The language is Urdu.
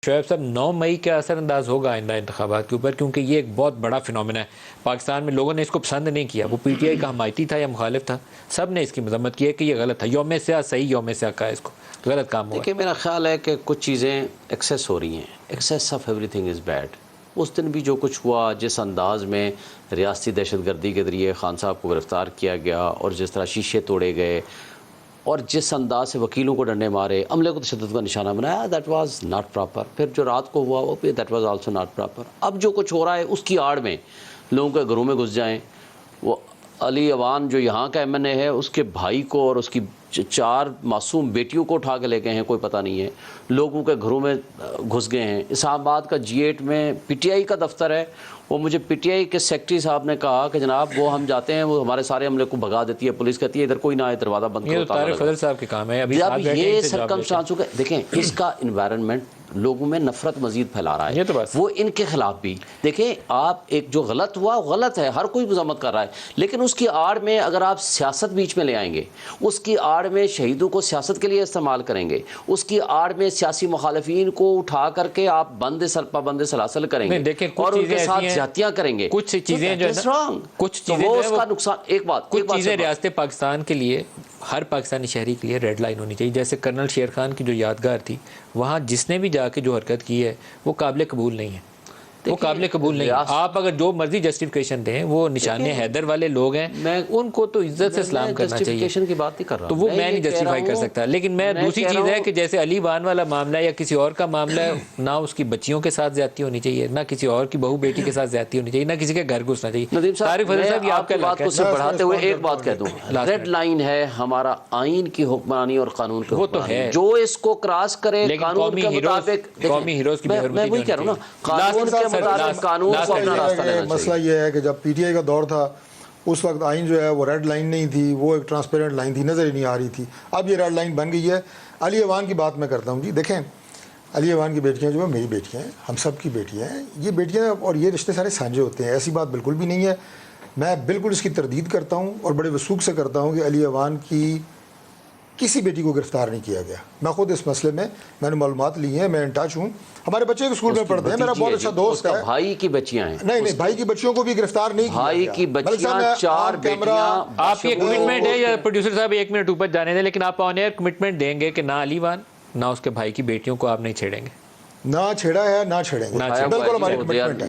شعیب صاحب 9 مئی کا اثر انداز ہوگا آئندہ انتخابات کے اوپر، کیونکہ یہ ایک بہت بڑا فنومینا ہے پاکستان میں. لوگوں نے اس کو پسند نہیں کیا، وہ پی ٹی آئی کا حمایتی تھا یا مخالف تھا، سب نے اس کی مذمت کی ہے کہ یہ غلط تھا. یوم سیاہ صحیح، یوم سیاہ کا اس کو غلط کام ہوا. دیکھیں میرا خیال ہے کہ کچھ چیزیں ایکسیس ہو رہی ہیں. Excess of everything is bad. اس دن بھی جو کچھ ہوا، جس انداز میں ریاستی دہشت گردی کے ذریعے خان صاحب کو گرفتار کیا گیا اور جس طرح شیشے توڑے گئے اور جس انداز سے وکیلوں کو ڈنڈے مارے، عملے کو تشدد کا نشانہ بنایا، دیٹ واز ناٹ پراپر. پھر جو رات کو ہوا وہ بھی that was also not proper. اب جو کچھ ہو رہا ہے اس کی آڑ میں لوگوں کے گھروں میں گھس جائیں. وہ علی اوان جو یہاں کا ایم این اے ہے، اس کے بھائی کو اور اس کی 4 معصوم بیٹیوں کو اٹھا کے لے گئے ہیں، کوئی پتہ نہیں ہے. لوگوں کے گھروں میں گھس گئے ہیں. اسلام آباد کا G8 میں پی ٹی آئی کا دفتر ہے. وہ مجھے پی ٹی آئی کے سیکرٹری صاحب نے کہا کہ جناب وہ ہم جاتے ہیں، وہ ہمارے سارے عملے کو بھگا دیتی ہے، پولیس کہتی ہے ادھر کوئی نہ آئے، دروازہ بند کرو. یہ تو طارق فضل صاحب کے کام ہے. ابھی یہ سرکمسٹانس ہو گئے. دیکھیں اس کا انوائرنمنٹ لوگوں میں نفرت مزید پھیلا رہا ہے. وہ ان کے خلاف بھی دیکھیں، آپ ایک جو غلط ہوا غلط ہے، ہر کوئی مذمت کر رہا ہے، لیکن اس کی آڑ میں اگر آپ سیاست بیچ میں لے آئیں گے، اس کی آڑ میں شہیدوں کو سیاست کے لیے استعمال کریں گے، اس کی آڑ میں سیاسی مخالفین کو اٹھا کر کے آپ پابند سلاسل کریں گے اور ان کے ساتھ زیادتیاں کریں گے، کچھ چیزیں جو ہے کچھ چیزیں وہ اس کا نقصان. ایک بات چیزیں ریاست پاکستان کے لیے، ہر پاکستانی شہری کے لیے ریڈ لائن ہونی چاہیے. جیسے کرنل شیر خان کی جو یادگار تھی، وہاں جس نے بھی جا کے جو حرکت کی ہے وہ قابل قبول نہیں ہے. وہ قابل قبول نہیں ہے. آپ اگر جو مرضی جسٹیفیکیشن دیں، وہ نشان حیدر والے لوگ ہیں، ان کو تو عزت سے سلام کرنا چاہیے. جسٹیفیکیشن کی بات نہیں کر رہا، تو وہ میں نہیں جسٹیفائی کر سکتا. لیکن میں دوسری چیز ہے کہ جیسے علی وان والا معاملہ ہے یا کسی اور کا معاملہ ہے، نہ اس کی بچیوں کے ساتھ زیادتی ہونی چاہیے، نہ کسی اور کی بہو بیٹی کے ساتھ زیادتی ہونی چاہیے، نہ کسی کے گھر گھسنا چاہیے. ندیم طارق فضل صاحب یہ آپ کی بات کو سے بڑھاتے ہوئے ایک بات کہہ دوں، ریڈ لائن ہے ہمارا آئین کی حکمرانی اور قانون کی حکمرانی. جو اس کو کراس کرے قانون کے مطابق، قومی ہیروز کی میں وہی کہہ رہا ہوں نا، قانون کے مطابق قانون کو اپنا راستہ لینا چاہیے. مسئلہ یہ ہے کہ جب پی ٹی آئی کا دور تھا، اس وقت آئین جو ہے وہ ریڈ لائن نہیں تھی، وہ ایک ٹرانسپیرنٹ لائن تھی، نظر ہی نہیں آ رہی تھی. اب یہ ریڈ لائن بن گئی ہے. علی اوان کی بات میں کرتا ہوں. جی دیکھیں، علی اوان کی بیٹیاں جو ہے میری بیٹیاں ہیں، ہم سب کی بیٹیاں ہیں. یہ بیٹیاں اور یہ رشتے سارے سانجے ہوتے ہیں، ایسی بات بالکل بھی نہیں ہے. میں بالکل اس کی تردید کرتا ہوں اور بڑے وثوق سے کرتا ہوں کہ علی اوان کی کسی بیٹی کو گرفتار نہیں کیا گیا. میں خود اس مسئلے میں نے معلومات لی ہیں، میں ان ٹچ ہوں. ہمارے بچے کے اسکول میں پڑھتے ہیں، میرا بہت اچھا دوست ہے. بھائی کی بچیاں ہیں. نہیں، بھائی کی بچیوں کو بھی گرفتار نہیں کیا گیا. بھائی کی بچیاں 4 بیٹیاں. آپ کی کمٹمنٹ ہے یا پروڈیوسر صاحب 1 منٹ اوپر جانے دیں، لیکن آپ آن ایئر کمٹمنٹ دیں گے کہ نہ علی وان نہ اس کے بھائی کی بیٹیوں کو آپ نہیں چھیڑیں گے؟ نہ چھیڑا ہے، نہ چھیڑیں گے. بالکل ہماری کمٹمنٹ ہے.